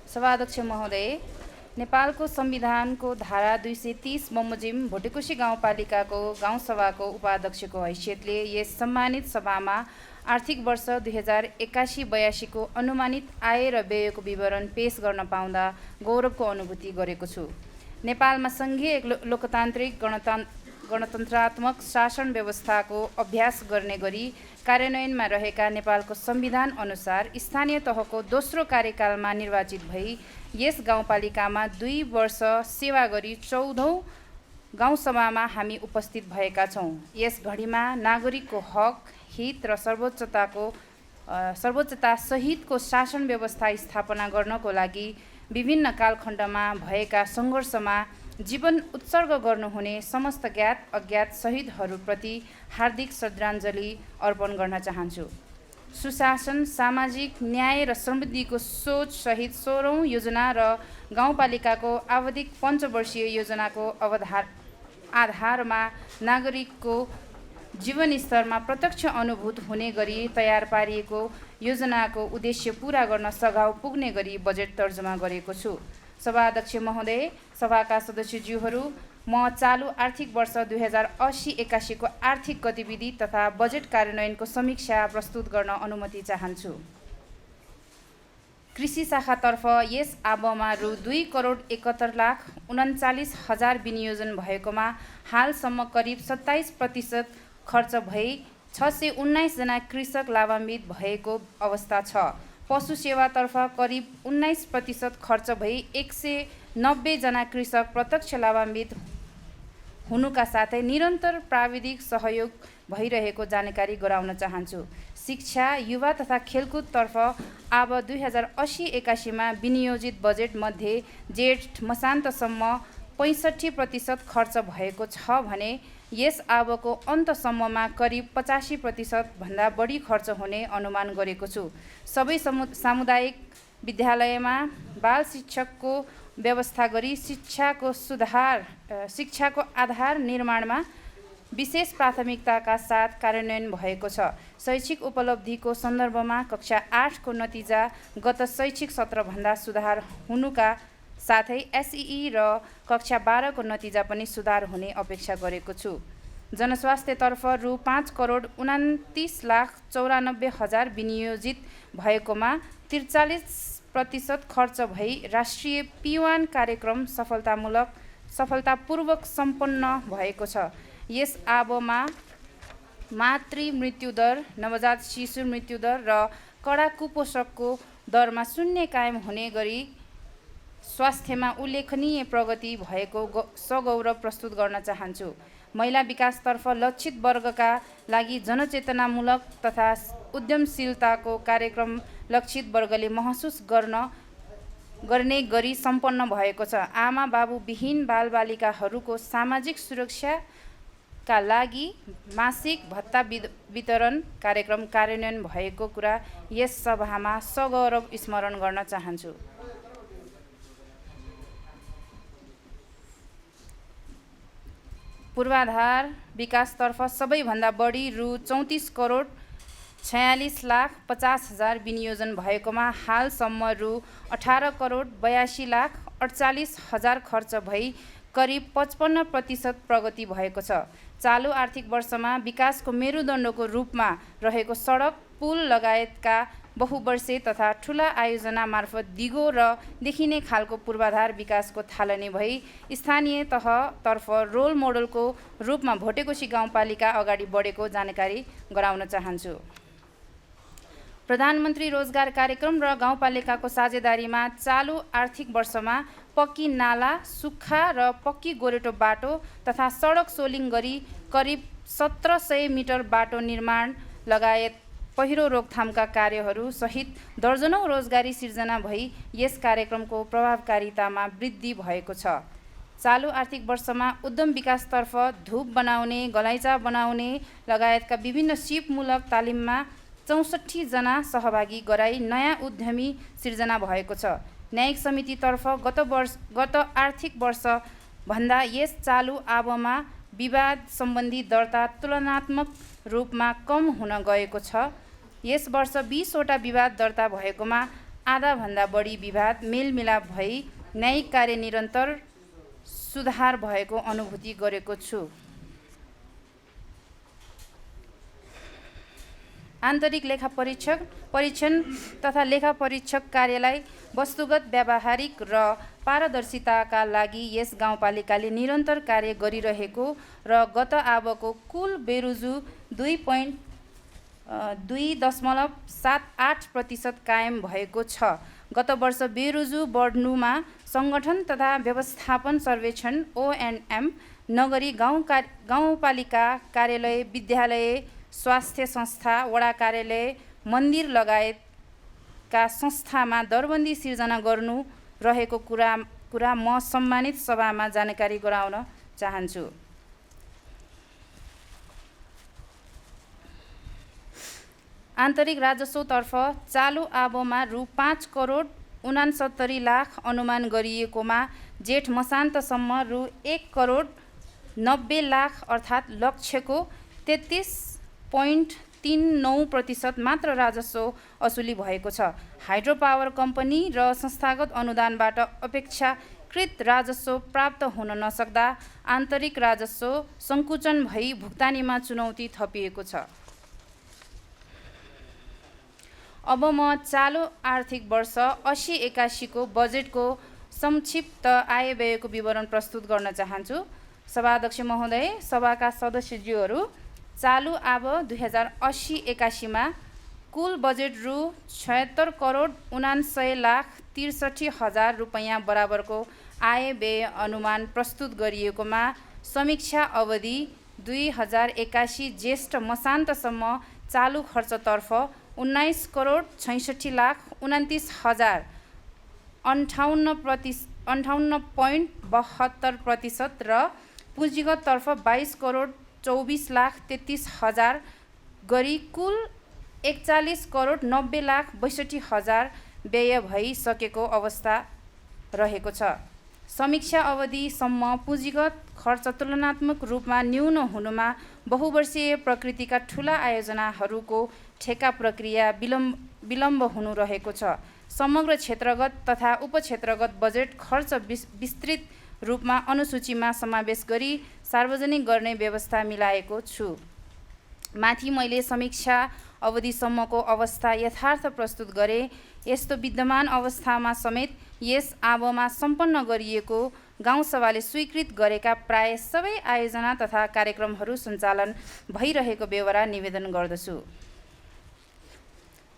सभाध्यक्ष महोदय, नेपालको संविधानको धारा 230 बमोजिम भोटेकोशी गाउँपालिकाको गाउँसभाको उपाध्यक्षको हैसियतले यस सम्मानित सभामा आर्थिक वर्ष 2081-82 को अनुमानित आय र व्ययको विवरण पेश गर्न पाउँदा गौरवको अनुभूति गरेको छु। नेपालमा सङ्घीय लोकतान्त्रिक गणतन्त्रात्मक शासन व्यवस्थाको अभ्यास गर्ने गरी कार्यान्वयनमा रहेका नेपालको संविधान अनुसार स्थानीय तहको दोस्रो कार्यकालमा निर्वाचित भई यस गाउँपालिकामा 2 वर्ष सेवा गरी 14औं गाउँसभामा हामी उपस्थित भएका छौँ। यस घडीमा नागरिकको हक, हित र सर्वोच्चता सहितको शासन व्यवस्था स्थापना गर्नको लागि विभिन्न कालखण्डमा भएका सङ्घर्षमा जीवन उत्सर्ग गर्नुहुने समस्त ज्ञात अज्ञात शहीदहरूप्रति हार्दिक श्रद्धाञ्जली अर्पण गर्न चाहन्छु। सुशासन, सामाजिक न्याय र समृद्धिको सोच सहित 16औं योजना र गाउँपालिकाको आवधिक पञ्चवर्षीय योजनाको आधारमा नागरिकको जीवन स्तरमा प्रत्यक्ष अनुभूत हुने गरी तयार पारिएको योजनाको उद्देश्य पूरा गर्न सघाउ पुग्ने गरी बजेट तर्जुमा गरेको छु। सभाध्यक्ष महोदय, सभाका सदस्यज्यूहरू, म चालु आर्थिक वर्ष 2080-81 को आर्थिक गतिविधि तथा बजेट कार्यान्वयनको समीक्षा प्रस्तुत गर्न अनुमति चाहन्छु। कृषि शाखातर्फ यस आबमा रु 2,71,39,000 विनियोजन भएकोमा हालसम्म करिब 27% खर्च भई 619 जना कृषक लाभान्वित भएको अवस्था छ। पशु सेवातर्फ करिब 19% खर्च भई 190 जना कृषक प्रत्यक्ष लाभान्वित हुनुका साथै निरन्तर प्राविधिक सहयोग भइरहेको जानकारी गराउन चाहन्छु। शिक्षा, युवा तथा खेलकुदतर्फ अब 2080-81 मा विनियोजित बजेट मध्ये जेठ मसान्तसम्म 65% खर्च भएको छ भने यस आबको अन्तसम्ममा करिब 85% भन्दा बढी खर्च हुने अनुमान गरेको छु। सबै सामुदायिक विद्यालयमा बाल शिक्षकको व्यवस्था गरी शिक्षाको आधार निर्माणमा विशेष प्राथमिकताका साथ कार्यान्वयन भएको छ। शैक्षिक उपलब्धिको सन्दर्भमा कक्षा 8 को नतिजा गत शैक्षिक सत्रभन्दा सुधार हुनुका साथै एसईई र कक्षा 12 को नतिजा पनि सुधार हुने अपेक्षा गरेको छु। जनस्वास्थ्यतर्फ रु 5,29,94,000 विनियोजित भएकोमा 43% खर्च भई राष्ट्रिय P1 कार्यक्रम सफलतापूर्वक सम्पन्न भएको छ। यस आबमा मातृ मृत्युदर, नवजात शिशु मृत्युदर र कडा कुपोषणको दरमा शून्य कायम हुने गरी स्वास्थ्यमा उल्लेखनीय प्रगति भएको सगौरव प्रस्तुत गर्न चाहन्छु। महिला विकासतर्फ लक्षित वर्गका लागि जनचेतनामूलक तथा उद्यमशीलताको कार्यक्रम लक्षित वर्गले महसुस गर्ने गरी सम्पन्न भएको छ। आमा बाबु विहीन बालबालिकाहरूको सामाजिक सुरक्षाका लागि मासिक भत्ता वितरण कार्यक्रम कार्यान्वयन भएको कुरा यस सभामा सगौरव स्मरण गर्न चाहन्छु। पूर्वाधार विकासतर्फ सबैभन्दा बढी रु 34,46,50,000 विनियोजन भएकोमा हालसम्म रु 18,82,48,000 खर्च भई करिब 55% प्रगति भएको छ। चालु आर्थिक वर्षमा विकासको मेरुदण्डको रूपमा रहेको सडक, पुल लगायतका बहुवर्षे तथा ठूला आयोजना मार्फत दिगो र देखिने खालको पूर्वाधार विकासको थालनी भई स्थानीय तहतर्फ रोल मोडलको रूपमा भोटेकोशी गाउँपालिका अगाडि बढेको जानकारी गराउन चाहन्छु। प्रधानमन्त्री रोजगार कार्यक्रम र गाउँपालिकाको साझेदारीमा चालु आर्थिक वर्षमा पक्की नाला, सुक्खा र पक्की गोरेटो बाटो तथा सडक सोलिङ गरी करिब 1700 मिटर बाटो निर्माण लगायत पहिरो रोकथामका कार्यहरू सहित दर्जनौं रोजगारी सिर्जना भई यस कार्यक्रमको प्रभावकारितामा वृद्धि भएको छ। चालु आर्थिक वर्षमा उद्यम विकासतर्फ धूप बनाउने, गलैँचा बनाउने लगायतका विभिन्न सिपमूलक तालिममा 64 जना सहभागी गराई नयाँ उद्यमी सिर्जना भएको छ। न्यायिक समितितर्फ गत आर्थिक वर्ष भन्दा यस चालु आबमा विवाद सम्बन्धी दर्ता तुलनात्मक रूपमा कम हुन गएको छ। यस वर्ष 20 वटा विवाद दर्ता भएकोमा आधाभन्दा बढी विवाद मेलमिलाप भई न्यायिक कार्य निरन्तर सुधार भएको अनुभूति गरेको छु। आन्तरिक लेखा परीक्षण तथा लेखा परीक्षक कार्यलाई वस्तुगत व्यावहारिक र पारदर्शिताका लागि यस गाउँपालिकाले निरन्तर कार्य गरिरहेको र गत आबको कुल बेरोजु 2.78% कायम भएको छ। गत वर्ष बेरोजु बढ्नुमा सङ्गठन तथा व्यवस्थापन सर्वेक्षण ONM नगरी गाउँपालिका कार्यालय, विद्यालय, स्वास्थ्य संस्था, वडा कार्यालय, मन्दिर लगायतका संस्थामा दरबन्दी सिर्जना गर्नु रहेको कुरा म सम्मानित सभामा जानकारी गराउन चाहन्छु। आन्तरिक राजस्वतर्फ चालु आबोमा रु 5,69,00,000 अनुमान गरिएकोमा जेठ मसान्तसम्म रु 1,90,00,000 अर्थात् लक्ष्यको 33.39% मात्र राजस्व असुली भएको छ। हाइड्रो पावर कम्पनी र संस्थागत अनुदानबाट अपेक्षाकृत राजस्व प्राप्त हुन नसक्दा आन्तरिक राजस्व सङ्कुचन भई भुक्तानीमा चुनौती थपिएको छ। अब म चालु आर्थिक वर्ष 80-81 को बजेटको संक्षिप्त आय व्ययको विवरण प्रस्तुत गर्न चाहन्छु। सभाध्यक्ष महोदय, सभाका सदस्यज्यूहरू, चालु आब 2080-81 मा कुल बजेट रु 76,79,63,000 रुपैयाँ बराबरको आय व्यय अनुमान प्रस्तुत गरिएकोमा समीक्षा अवधि 2081 ज्येष्ठ मसान्तसम्म चालु खर्चतर्फ 19,66,29,000 58.72% र पुँजीगततर्फ 22,24,33,000 गरी कुल 41,90,62,000 व्यय भइसकेको अवस्था रहेको छ। समीक्षा अवधिसम्म पुँजीगत खर्च तुलनात्मक रूपमा न्यून हुनुमा बहुवर्षीय प्रकृतिका ठूला आयोजनाहरूको ठेक्का प्रक्रिया विलम्ब हुनु रहेको छ। समग्र क्षेत्रगत तथा उपक्षेत्रगत बजेट खर्च विस्तृत रूपमा अनुसूचीमा समावेश गरी सार्वजनिक गर्ने व्यवस्था मिलाएको छु। माथि मैले समीक्षा अवधिसम्मको अवस्था यथार्थ प्रस्तुत गरे। यस्तो विद्यमान अवस्थामा समेत यस आबोमा सम्पन्न गरिएको गाउँसभाले स्वीकृत गरेका प्राय सबै आयोजना तथा कार्यक्रमहरू सञ्चालन भइरहेको बेहोरा निवेदन गर्दछु।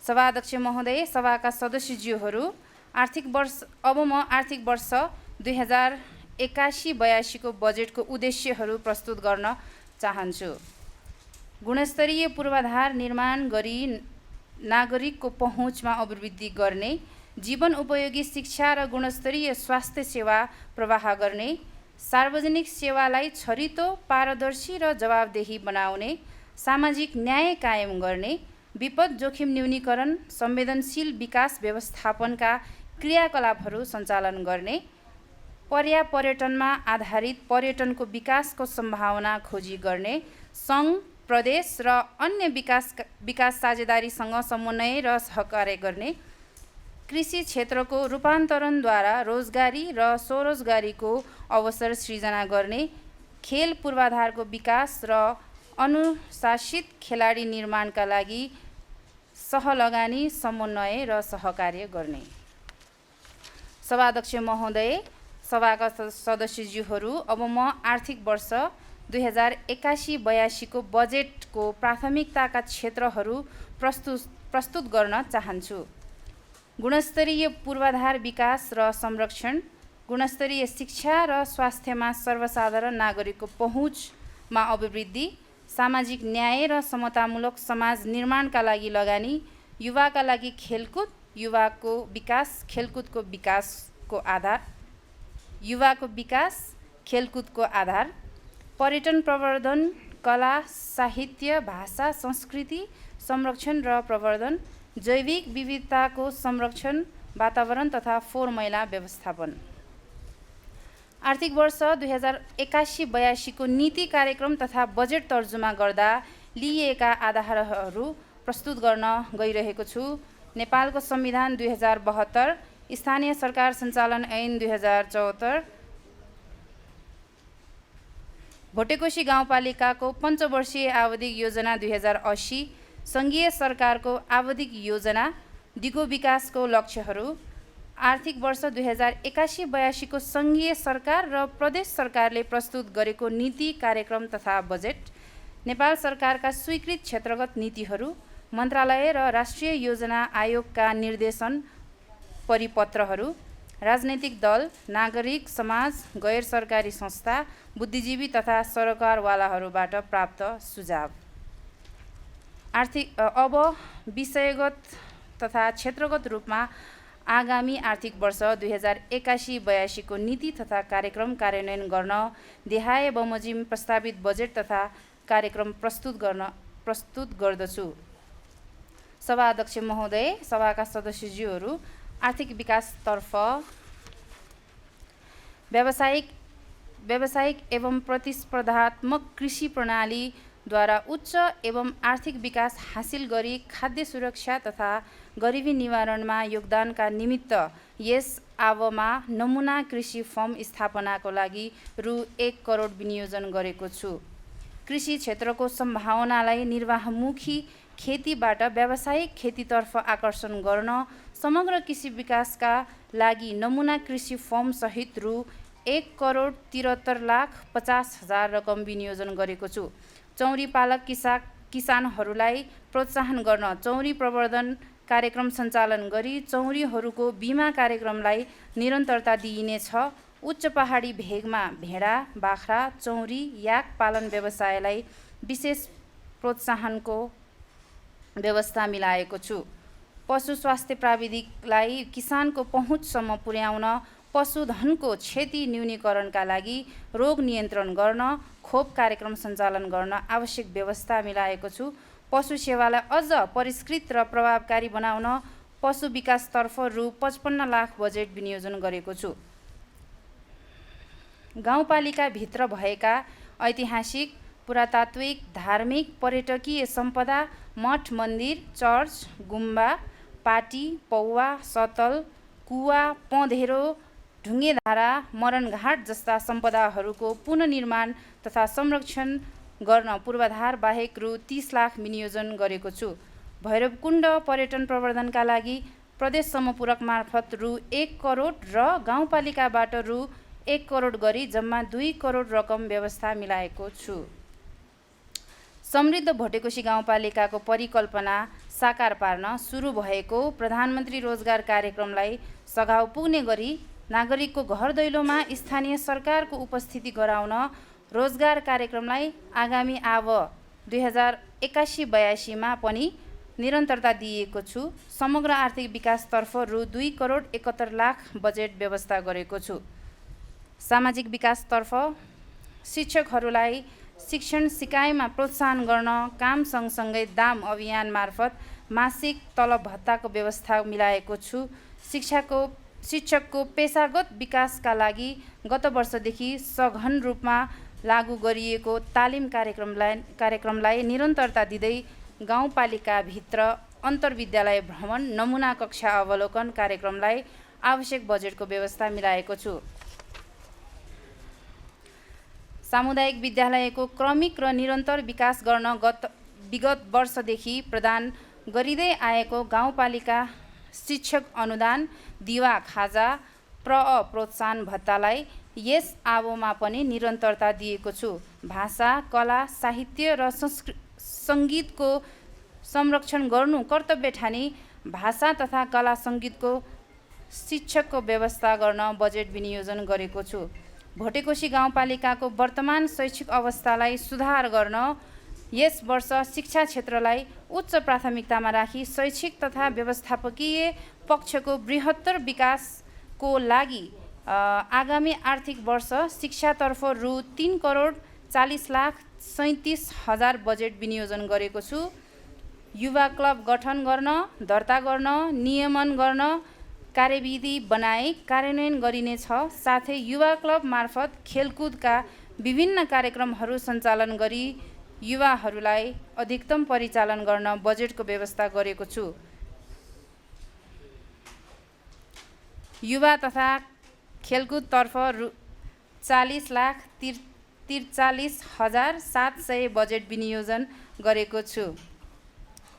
सभाध्यक्ष महोदय, सभाका सदस्यज्यूहरू, अब म आर्थिक वर्ष 2081-82 को बजेटको उद्देश्यहरू प्रस्तुत गर्न चाहन्छु। गुणस्तरीय पूर्वाधार निर्माण गरी नागरिकको पहुँचमा अभिवृद्धि गर्ने, जीवन उपयोगी शिक्षा र गुणस्तरीय स्वास्थ्य सेवा प्रवाह गर्ने, सार्वजनिक सेवालाई छरितो, पारदर्शी र जवाबदेही बनाउने, सामाजिक न्याय कायम गर्ने, विपद जोखिम न्यूनीकरण, संवेदनशील विकास व्यवस्थापनका क्रियाकलापहरू सञ्चालन गर्ने, पर्यटनमा आधारित पर्यटनको विकासको सम्भावना खोजी गर्ने, सङ्घ, प्रदेश र अन्य विकास साझेदारीसँग समन्वय र सहकार्य गर्ने, कृषि क्षेत्रको रूपान्तरणद्वारा रोजगारी र स्वरोजगारीको अवसर सृजना गर्ने, खेल पूर्वाधारको विकास र अनुशासित खेलाडी निर्माणका लागि सहलगानी, समन्वय र सहकार्य गर्ने। सभाध्यक्ष महोदय, सभाका सदस्यज्यूहरू, अब म आर्थिक वर्ष 2081-82 को बजेटको प्राथमिकताका क्षेत्रहरू प्रस्तुत गर्न चाहन्छु। गुणस्तरीय पूर्वाधार विकास र संरक्षण, गुणस्तरीय शिक्षा र स्वास्थ्यमा सर्वसाधारण नागरिकको पहुँचमा अभिवृद्धि, सामाजिक न्याय र समतामूलक समाज निर्माणका लागि लगानी, युवाका लागि खेलकुद, युवाको विकास खेलकुदको आधार, पर्यटन प्रवर्धन, कला, साहित्य, भाषा, संस्कृति संरक्षण र प्रवर्धन, जैविक विविधताको संरक्षण, वातावरण तथा फोहोर मैला व्यवस्थापन। आर्थिक वर्ष 2081-82 को नीति कार्यक्रम तथा बजेट तर्जुमा गर्दा लिइएका आधारहरू प्रस्तुत गर्न गइरहेको छु। नेपालको संविधान 2072, स्थानीय सरकार सञ्चालन ऐन 2074, भोटेकोशी गाउँपालिकाको पञ्चवर्षीय आवधिक योजना 2080, सङ्घीय सरकारको आवधिक योजना, दिगो विकासको लक्ष्यहरू, आर्थिक वर्ष 2081-82 को सङ्घीय सरकार र प्रदेश सरकारले प्रस्तुत गरेको नीति कार्यक्रम तथा बजेट, नेपाल सरकारका स्वीकृत क्षेत्रगत नीतिहरू, मन्त्रालय र राष्ट्रिय योजना आयोगका निर्देशन परिपत्रहरू, राजनैतिक दल, नागरिक समाज, गैर सरकारी संस्था, बुद्धिजीवी तथा सरकारवालाहरूबाट प्राप्त सुझाव। अब विषयगत तथा क्षेत्रगत रूपमा आगामी आर्थिक वर्ष 2081-82 को नीति तथा कार्यक्रम कार्यान्वयन गर्न देहाय बमोजिम प्रस्तावित बजेट तथा कार्यक्रम प्रस्तुत गर्दछु। सभा अध्यक्ष महोदय, सभाका सदस्यज्यूहरू, आर्थिक विकासतर्फ व्यावसायिक एवं प्रतिस्पर्धात्मक कृषि प्रणालीद्वारा उच्च एवं आर्थिक विकास हासिल गरी खाद्य सुरक्षा तथा गरिबी निवारणमा योगदानका निमित्त यस आवमा नमुना कृषि फर्म स्थापनाको लागि रु 1 करोड विनियोजन गरेको छु। कृषि क्षेत्रको सम्भावनालाई निर्वाहमुखी खेतीबाट व्यावसायिक खेतीतर्फ आकर्षण गर्न समग्र कृषि विकासका लागि नमुना कृषि फर्म सहित रु 1,73,50,000 रकम विनियोजन गरेको छु। चौरी पालक किसानहरूलाई प्रोत्साहन गर्न चौरी प्रवर्धन कार्यक्रम सञ्चालन गरी चौरीहरूको बिमा कार्यक्रमलाई निरन्तरता दिइनेछ। उच्च पहाडी भेगमा भेडा, बाख्रा, चौरी, याक पालन व्यवसायलाई विशेष प्रोत्साहनको व्यवस्था मिलाएको छु। पशु स्वास्थ्य प्राविधिकलाई किसानको पहुँचसम्म पुर्याउन पशुधनको क्षति न्यूनीकरणका लागि रोग नियन्त्रण गर्न खोप कार्यक्रम सञ्चालन गर्न आवश्यक व्यवस्था मिलाएको छु। पशु सेवालाई अझ परिष्कृत र प्रभावकारी बनाउन पशु विकासतर्फ रु 55 लाख बजेट विनियोजन गरेको छु। गाउँपालिकाभित्र भएका ऐतिहासिक, पुरातात्विक, धार्मिक, पर्यटकीय सम्पदा, मठ मन्दिर, चर्च, गुम्बा, पाटी, पौवा, सतल, कुवा, पँधेरो, ढुङ्गेधारा, मरणघाट जस्ता सम्पदाहरूको पुनर्निर्माण तथा संरक्षण गर्न पूर्वाधार बाहेक रु 30 लाख विनियोजन गरेको छु। भैरवकुण्ड पर्यटन प्रवर्धनका लागि प्रदेश समपूरक मार्फत रु 1 करोड र गाउँपालिकाबाट रु 1 करोड गरी जम्मा 2 करोड रकम व्यवस्था मिलाएको छु। समृद्ध भोटेकोशी गाउँपालिकाको परिकल्पना साकार पार्न सुरु भएको प्रधानमन्त्री रोजगार कार्यक्रमलाई सघाउ पुग्ने गरी नागरिकको घर दैलोमा स्थानीय सरकारको उपस्थिति गराउन रोजगार कार्यक्रमलाई आगामी आव 2081-82 मा पनि निरन्तरता दिएको छु। समग्र आर्थिक विकासतर्फ रु 2 करोड 71 लाख बजेट व्यवस्था गरेको छु। सामाजिक विकासतर्फ शिक्षकहरूलाई शिक्षण सिकाइमा प्रोत्साहन गर्न काम सँगसँगै दाम अभियान मार्फत मासिक तलब भत्ताको व्यवस्था मिलाएको छु। शिक्षकको पेशागत विकासका लागि गत वर्षदेखि सघन रूपमा लागू गरिएको तालिम कार्यक्रमलाई निरन्तरता दिँदै गाउँपालिकाभित्र अन्तर्विद्यालय भ्रमण, नमुना कक्षा अवलोकन कार्यक्रमलाई आवश्यक बजेटको व्यवस्था मिलाएको छु। सामुदायिक विद्यालयको क्रमिक र निरन्तर विकास गर्न विगत वर्षदेखि प्रदान गरिँदै आएको गाउँपालिका शिक्षक अनुदान, दिवा खाजा, प्रोत्साहन भत्तालाई यस आवमा पनि निरन्तरता दिएको छु। भाषा, कला, साहित्य र सङ्गीतको संरक्षण गर्नु कर्तव्य ठानी भाषा तथा कला सङ्गीतको शिक्षकको व्यवस्था गर्न बजेट विनियोजन गरेको छु। भोटेकोशी गाउँपालिकाको वर्तमान शैक्षिक अवस्थालाई सुधार गर्न यस वर्ष शिक्षा क्षेत्रलाई उच्च प्राथमिकतामा राखी शैक्षिक तथा व्यवस्थापकीय पक्षको बृहत्तर विकासको लागि आगामी आर्थिक वर्ष शिक्षातर्फ रु 3 करोड 40 लाख 37,000 बजेट विनियोजन गरेको छु। युवा क्लब गठन गर्न, दर्ता गर्न, नियमन गर्न कार्यविधि बनाई कार्यान्वयन गरिनेछ। साथै युवा क्लब मार्फत खेलकुदका विभिन्न कार्यक्रमहरू सञ्चालन गरी युवाहरूलाई अधिकतम परिचालन गर्न बजेटको व्यवस्था गरेको छु। युवा तथा खेलकुदतर्फ रु 40,43,700 बजेट विनियोजन गरेको छु।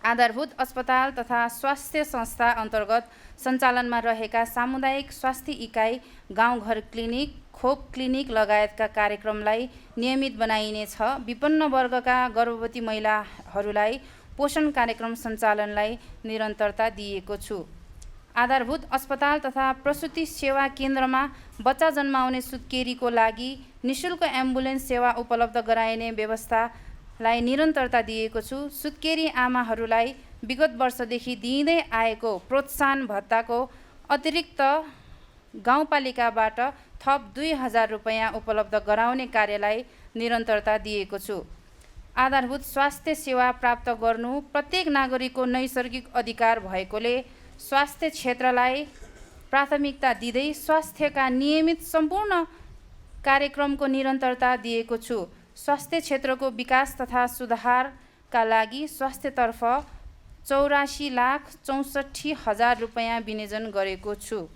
आधारभूत अस्पताल तथा स्वास्थ्य संस्था अन्तर्गत सञ्चालनमा रहेका सामुदायिक स्वास्थ्य इकाइ, गाउँघर क्लिनिक, खोप क्लिनिक लगायतका कार्यक्रमलाई नियमित बनाइनेछ। विपन्न वर्गका गर्भवती महिलाहरूलाई पोषण कार्यक्रम सञ्चालनलाई निरन्तरता दिएको छु। आधारभूत अस्पताल तथा प्रसुति सेवा केन्द्रमा बच्चा जन्माउने सुत्केरीको लागि निःशुल्क एम्बुलेन्स सेवा उपलब्ध गराइने व्यवस्थालाई निरन्तरता दिएको छु। सुत्केरी आमाहरूलाई विगत वर्षदेखि दिँदै आएको प्रोत्साहन भत्ताको अतिरिक्त गाउँपालिकाबाट थप 2,000 रुपैयाँ उपलब्ध गराउने कार्यलाई निरन्तरता दिएको छु। आधारभूत स्वास्थ्य सेवा प्राप्त गर्नु प्रत्येक नागरिकको नैसर्गिक अधिकार भएकोले स्वास्थ्य क्षेत्रलाई प्राथमिकता दिँदै स्वास्थ्यका नियमित सम्पूर्ण कार्यक्रमको निरन्तरता दिएको छु। स्वास्थ्य क्षेत्रको विकास तथा सुधारका लागि स्वास्थ्यतर्फ 84,64,000 रुपैयाँ विनियोजन गरेको छु।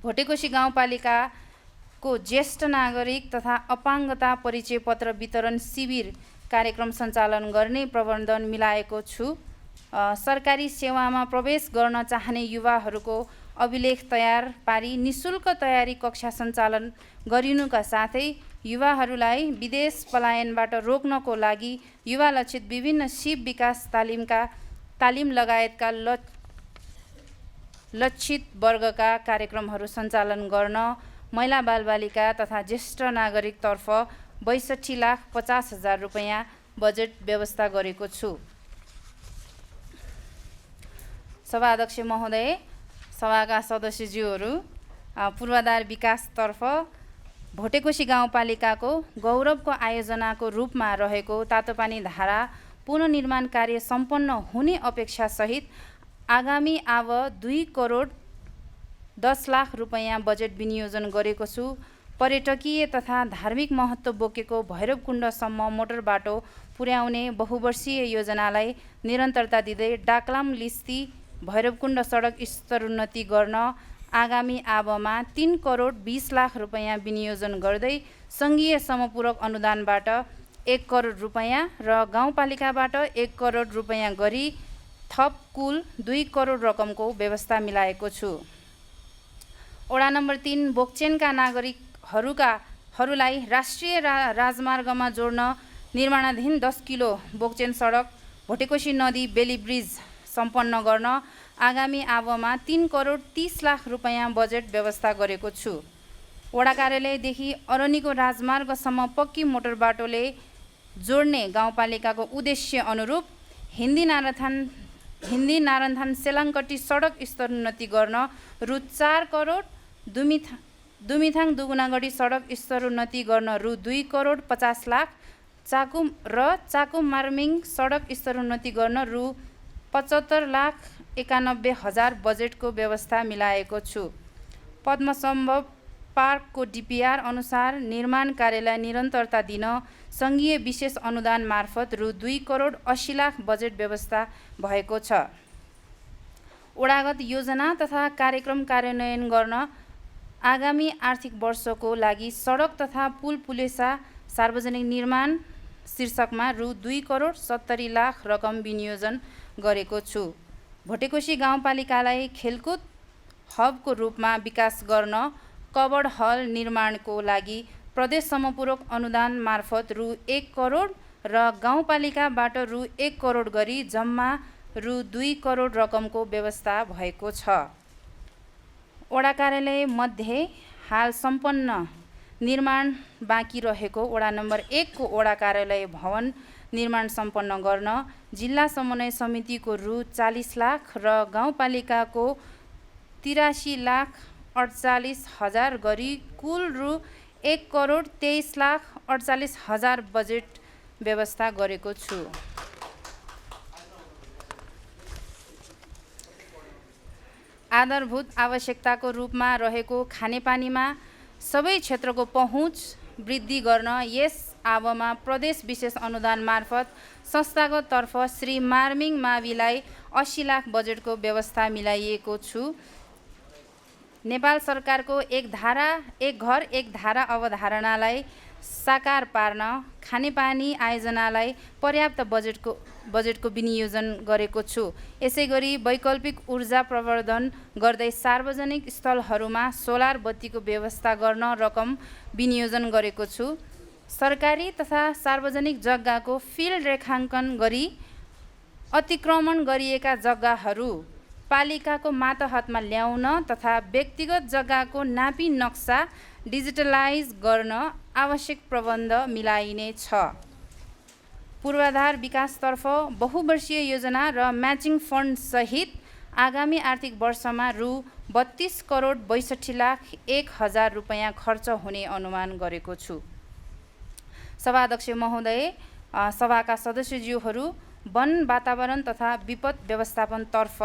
भोटेकोशी गाउँपालिकाको ज्येष्ठ नागरिक तथा अपाङ्गता परिचय पत्र वितरण शिविर कार्यक्रम सञ्चालन गर्ने प्रबन्धन मिलाएको छु। सरकारी सेवामा प्रवेश गर्न चाहने युवाहरूको अभिलेख तयार पारी निःशुल्क तयारी कक्षा सञ्चालन गरिनुका साथै युवाहरूलाई विदेश पलायनबाट रोक्नको लागि युवा लक्षित विभिन्न सिप विकास तालिम लगायतका लक्षित वर्गका कार्यक्रमहरू सञ्चालन गर्न महिला बालबालिका तथा ज्येष्ठ नागरिकतर्फ 62,50,000 रुपैयाँ बजेट व्यवस्था गरेको छु। सभा अध्यक्ष महोदय, सभाका सदस्यज्यूहरू, पूर्वाधार विकासतर्फ भोटेकोशी गाउँपालिकाको गौरवको आयोजनाको रूपमा रहेको तातोपानी धारा पुनर्निर्माण कार्य सम्पन्न हुने अपेक्षासहित आगामी 2,10 लाख रुपैयाँ बजेट विनियोजन गरेको छु। पर्यटकीय तथा धार्मिक महत्त्व बोकेको भैरवकुण्डसम्म मोटर बाटो पुर्याउने बहुवर्षीय योजनालाई निरन्तरता दिँदै डाक्लाम लिस्ती भैरवकुण्ड सडक स्तरोन्नति गर्न आगामी आबमा 3,20 लाख रुपैयाँ विनियोजन गर्दै सङ्घीय समपूरक अनुदानबाट 1 करोड रुपैयाँ र गाउँपालिकाबाट 1 करोड रुपैयाँ गरी थप कुल 2 करोड रकमको व्यवस्था मिलाएको छु। वडा नम्बर 3 बोक्चेनका नागरिकहरूलाई राष्ट्रिय राजमार्गमा जोड्न निर्माणाधीन 10 किलो बोक्चेन सडक भोटेकोशी नदी बेली ब्रिज सम्पन्न गर्न आगामी आबमा 3 करोड 30 लाख रुपैयाँ बजेट व्यवस्था गरेको छु। वडा कार्यालयदेखि अरनीको राजमार्गसम्म पक्की मोटर बाटोले जोड्ने गाउँपालिकाको उद्देश्य अनुरूप हिन्दी नारायणथान सेलाङकट्टी सडक स्तरोन्नति गर्न रु 4 करोड, दुमिथाङ दुगुनागढी सडक स्तरोन्नति गर्न रु 2 करोड 50 लाख, चाकु मार्मिङ सडक स्तरोन्नति गर्न रु 75,91,000 बजेटको व्यवस्था मिलाएको छु। पद्मसम्भव पार्कको डिपिआर अनुसार निर्माण कार्यलाई निरन्तरता दिन सङ्घीय विशेष अनुदान मार्फत रु 2 करोड 80 लाख बजेट व्यवस्था भएको छ। वडागत योजना तथा कार्यक्रम कार्यान्वयन गर्न आगामी आर्थिक वर्षको लागि सडक तथा पुल पुलेसा सार्वजनिक निर्माण शीर्षकमा रु 2 करोड 70 लाख रकम विनियोजन गरेको छु। भोटेकोशी गाउँपालिकालाई खेलकुद हबको रूपमा विकास गर्न कबड हल निर्माणको लागि प्रदेश समपूरक अनुदान मार्फत रु 1 करोड र गाउँपालिकाबाट रु 1 करोड गरी जम्मा रु 2 करोड रकमको व्यवस्था भएको छ। वडा कार्यालय मध्ये हाल सम्पन्न निर्माण बाँकी रहेको वडा नम्बर 1 को वडा कार्यालय भवन निर्माण सम्पन्न गर्न जिल्ला समन्वय समितिको रु 40 लाख र गाउँपालिकाको 83,48,000 गरी कुल रु 1 करोड 23,48,000 बजेट व्यवस्था गरेको छु। आधारभूत आवश्यकताको रूपमा रहेको खानेपानीमा सबै क्षेत्रको पहुँच वृद्धि गर्न यस आबमा प्रदेश विशेष अनुदान मार्फत संस्थाको तर्फ श्री मार्मिङ माविलाई 80 लाख बजेटको व्यवस्था मिलाइएको छु। नेपाल सरकारको एक घर एक धारा अवधारणालाई साकार पार्न खानेपानी आयोजनालाई पर्याप्त बजेटको विनियोजन गरेको छु। यसैगरी वैकल्पिक ऊर्जा प्रवर्धन गर्दै सार्वजनिक स्थलहरूमा सोलर बत्तीको व्यवस्था गर्न रकम विनियोजन गरेको छु। सरकारी तथा सार्वजनिक जग्गाको फिल्ड रेखाङ्कन गरी अतिक्रमण गरिएका जग्गाहरू पालिकाको मातहतमा ल्याउन तथा व्यक्तिगत जग्गाको नापी नक्सा डिजिटलाइज गर्न आवश्यक प्रबन्ध मिलाइनेछ। पूर्वाधार विकासतर्फ बहुवर्षीय योजना र म्याचिङ फन्ड सहित आगामी आर्थिक वर्षमा रु 32,62,01,000 रुपैयाँ खर्च हुने अनुमान गरेको छु। सभाध्यक्ष महोदय, सभाका सदस्यज्यूहरू, वन वातावरण तथा विपद व्यवस्थापनतर्फ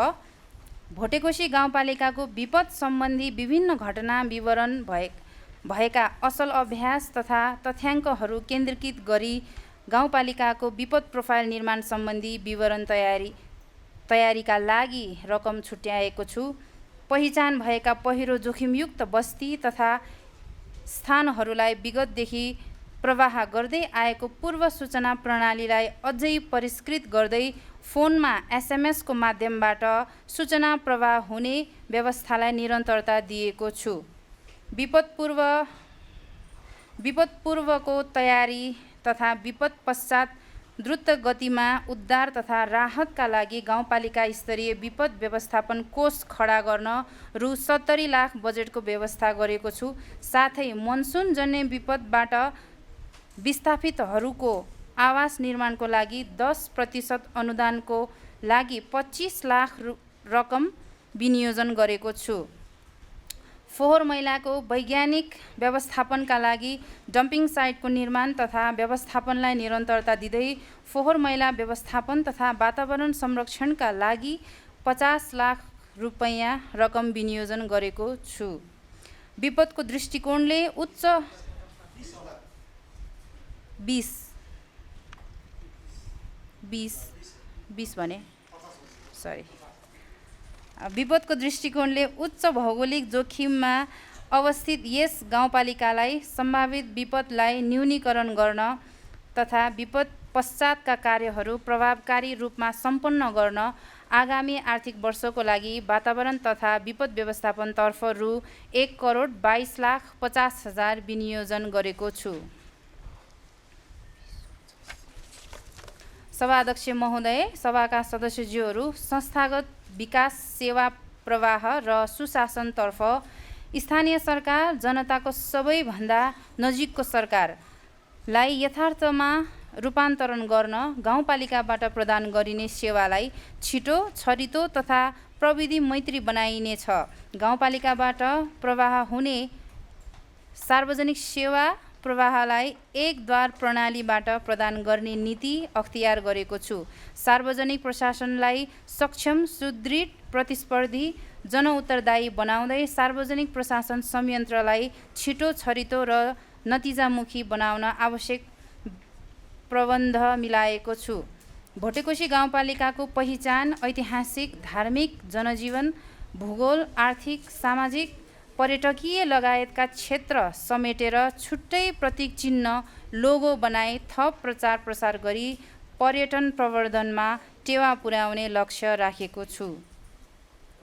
भोटेकोशी गाउँपालिकाको विपद सम्बन्धी विभिन्न घटना विवरण भएका असल अभ्यास तथा तथ्याङ्कहरू केन्द्रीकृत गरी गाउँपालिकाको विपद प्रोफाइल निर्माण सम्बन्धी विवरण तयारीका लागि रकम छुट्याएको छु। पहिचान भएका पहिरो जोखिमयुक्त बस्ती तथा स्थानहरूलाई विगतदेखि प्रवाह गर्दै आएको पूर्व सूचना प्रणालीलाई अझै परिष्कृत गर्दै फोनमा SMS को माध्यमबाट सूचना प्रवाह हुने व्यवस्थालाई निरन्तरता दिएको छु। विपद पूर्वको तयारी तथा विपद पश्चात द्रुत गतिमा उद्धार तथा राहतका लागि गाउँपालिका स्तरीय विपद व्यवस्थापन कोष खडा गर्न रु 70 लाख बजेटको व्यवस्था गरेको छु। साथै मनसुन जन्य विपदबाट विस्थापितहरूको आवास निर्माणको लागि 10% अनुदानको लागि 25 लाख रकम विनियोजन गरेको छु। फोहोर मैलाको वैज्ञानिक व्यवस्थापनका लागि डम्पिङ साइटको निर्माण तथा व्यवस्थापनलाई निरन्तरता दिँदै फोहोर मैला व्यवस्थापन तथा वातावरण संरक्षणका लागि 50 लाख रुपैयाँ रकम विनियोजन गरेको छु। विपदको दृष्टिकोणले उच्च 20 भने सरी विपदको दृष्टिकोणले उच्च भौगोलिक जोखिममा अवस्थित यस गाउँपालिकालाई सम्भावित विपदलाई न्यूनीकरण गर्न तथा विपद पश्चातका कार्यहरू प्रभावकारी रूपमा सम्पन्न गर्न आगामी आर्थिक वर्षको लागि वातावरण तथा विपद व्यवस्थापनतर्फ रु 1,22,50,000 विनियोजन गरेको छु। सभाध्यक्ष महोदय, सभाका सदस्यज्यूहरू, संस्थागत विकास सेवा प्रवाह र सुशासनतर्फ स्थानीय सरकार जनताको सबैभन्दा नजिकको सरकारलाई यथार्थमा रूपान्तरण गर्न गाउँपालिकाबाट प्रदान गरिने सेवालाई छिटो, छरितो तथा प्रविधि मैत्री बनाइनेछ। गाउँपालिकाबाट प्रवाह हुने सार्वजनिक सेवा प्रवाहलाई एक द्वार प्रणालीबाट प्रदान गर्ने नीति अख्तियार गरेको छु। सार्वजनिक प्रशासनलाई सक्षम, सुदृढ, प्रतिस्पर्धी, जनउत्तरदायी बनाउँदै सार्वजनिक प्रशासन संयन्त्रलाई छिटो, छरितो र नतिजामुखी बनाउन आवश्यक प्रबन्ध मिलाएको छु। भोटेकोशी गाउँपालिकाको पहिचान ऐतिहासिक, धार्मिक, जनजीवन, भूगोल, आर्थिक, सामाजिक, पर्यटकीय लगायतका क्षेत्र समेटेर छुट्टै प्रतीक चिन्ह लोगो बनाई थप प्रचार प्रसार गरी पर्यटन प्रवर्धनमा टेवा पुर्याउने लक्ष्य राखेको छु।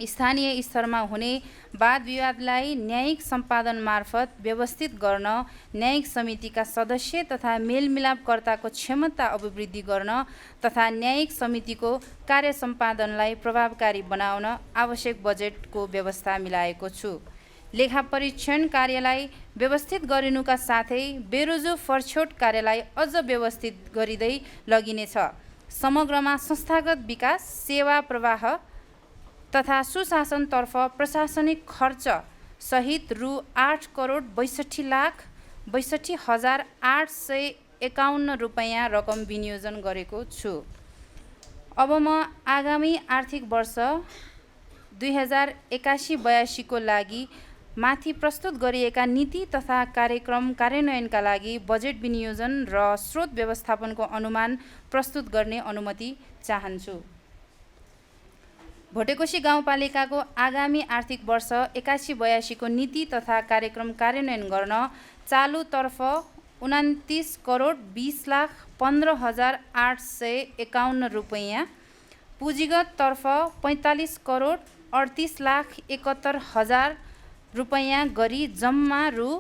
स्थानीय स्तरमा हुने वाद विवादलाई न्यायिक सम्पादन मार्फत व्यवस्थित गर्न न्यायिक समितिका सदस्य तथा मेलमिलापकर्ताको क्षमता अभिवृद्धि गर्न तथा न्यायिक समितिको कार्य सम्पादनलाई प्रभावकारी बनाउन आवश्यक बजेटको व्यवस्था मिलाएको छु। लेखा परीक्षण कार्यलाई व्यवस्थित गरिनुका साथै बेरोजो फरछोट कार्यलाई अझ व्यवस्थित गरिँदै लगिनेछ। समग्रमा संस्थागत विकास, सेवा प्रवाह तथा सुशासनतर्फ प्रशासनिक खर्च सहित रु 8,62,62,851 रुपैयाँ रकम विनियोजन गरेको छु। अब म आगामी आर्थिक वर्ष 2081-82 को लागि माथि प्रस्तुत गरिएका नीति तथा कार्यक्रम कार्यान्वयनका लागि बजेट विनियोजन र स्रोत व्यवस्थापनको अनुमान प्रस्तुत गर्ने अनुमति चाहन्छु। भोटेकोशी गाउँपालिकाको आगामी आर्थिक वर्ष 81-82 को नीति तथा कार्यक्रम कार्यान्वयन गर्न चालुतर्फ 29,20,15,851 रुपैयाँ, पुँजीगत तर्फ 45,38,71,000 रुपैयाँ गरी जम्मा रु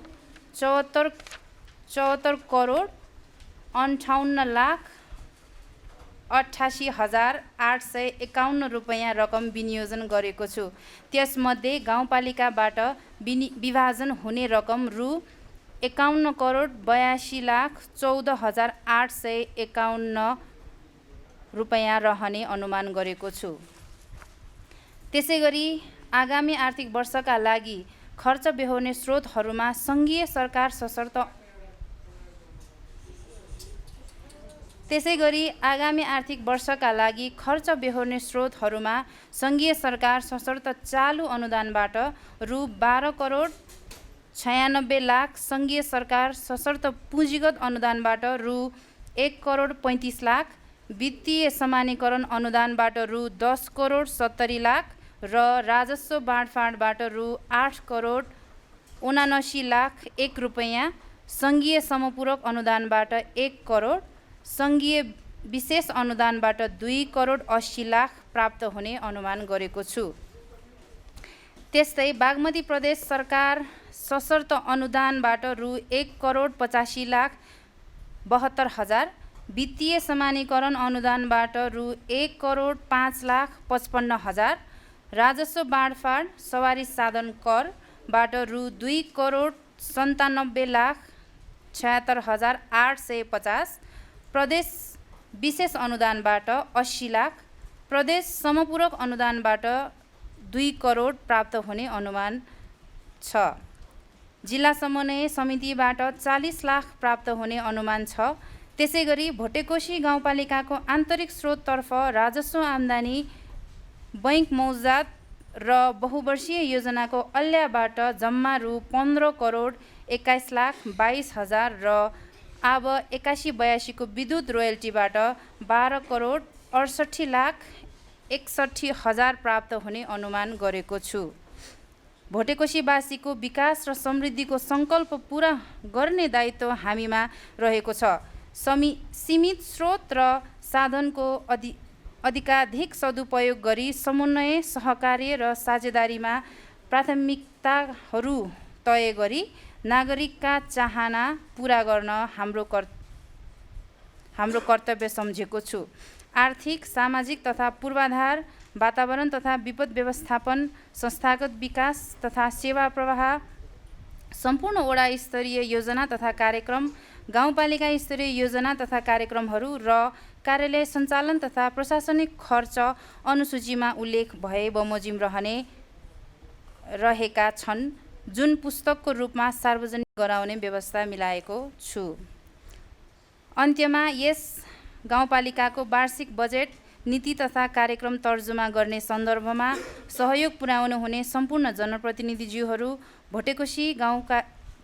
74,58,88,851 रुपैयाँ रकम विनियोजन गरेको छु। त्यसमध्ये गाउँपालिकाबाट विभाजन हुने रकम रु 51,82,14,851 रुपैयाँ रहने अनुमान गरेको छु। त्यसैगरी आगामी आर्थिक वर्षका लागि खर्च बेहोर्ने स्रोतहरूमा सङ्घीय सरकार सशर्त चालु अनुदानबाट रु 12,96,00,000, सङ्घीय सरकार सशर्त पुँजीगत अनुदानबाट रु 1,35,00,000, वित्तीय समानीकरण अनुदानबाट रु 10,70,00,000 र राजस्व बाँडफाँडबाट रु 8,79,01 रुपैयाँ, सङ्घीय समपूरक अनुदानबाट 1 करोड, सङ्घीय विशेष अनुदानबाट 2,80,00,000 प्राप्त हुने अनुमान गरेको छु। त्यस्तै बागमती प्रदेश सरकार सशर्त अनुदानबाट रु 1,85,72,000, वित्तीय समानीकरण अनुदानबाट रु 1,05,55,000, राजस्व बाँडफाँड सवारी साधन करबाट रु 2,97,76,850, प्रदेश विशेष अनुदानबाट 80,00,000, प्रदेश समपूरक अनुदानबाट 2 करोड प्राप्त हुने अनुमान छ। जिल्ला समन्वय समितिबाट 40,00,000 प्राप्त हुने अनुमान छ। त्यसैगरी भोटेकोशी गाउँपालिकाको आन्तरिक स्रोततर्फ राजस्व आम्दानी, बैंक मौजात र बहुवर्षीय योजनाको अल्ल्याबाट जम्मा रु 15,21,22,000 र अब 81-82 को विद्युत रोयल्टीबाट 12,68,61,000 प्राप्त हुने अनुमान गरेको छु। भोटेकोशीवासीको विकास र समृद्धिको सङ्कल्प पुरा गर्ने दायित्व हामीमा रहेको छ। सीमित स्रोत र साधनको अधिकाधिक सदुपयोग गरी समन्वय, सहकार्य र साझेदारीमा प्राथमिकताहरू तय गरी नागरिकका चाहना पुरा गर्न हाम्रो कर्तव्य सम्झेको छु। आर्थिक, सामाजिक तथा पूर्वाधार, वातावरण तथा विपद व्यवस्थापन, संस्थागत विकास तथा सेवा प्रवाह, सम्पूर्ण वडा स्तरीय योजना तथा कार्यक्रम, गाउँपालिका स्तरीय योजना तथा कार्यक्रमहरू र कार्यालय सञ्चालन तथा प्रशासनिक खर्च अनुसूचीमा उल्लेख भए बमोजिम रहेका छन्, जुन पुस्तकको रूपमा सार्वजनिक गराउने व्यवस्था मिलाएको छु। अन्त्यमा यस गाउँपालिकाको वार्षिक बजेट, नीति तथा कार्यक्रम तर्जुमा गर्ने सन्दर्भमा सहयोग पुर्याउनु हुने सम्पूर्ण जनप्रतिनिधिज्यूहरू, भोटेकोशी गाउँ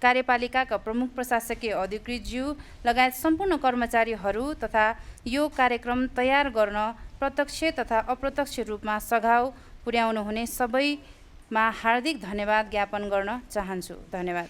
कार्यपालिकाका प्रमुख प्रशासकीय अधिकृतज्यू लगायत सम्पूर्ण कर्मचारीहरू तथा यो कार्यक्रम तयार गर्न प्रत्यक्ष तथा अप्रत्यक्ष रूपमा सघाउ पुर्याउनु हुने सबैमा हार्दिक धन्यवाद ज्ञापन गर्न चाहन्छु। धन्यवाद।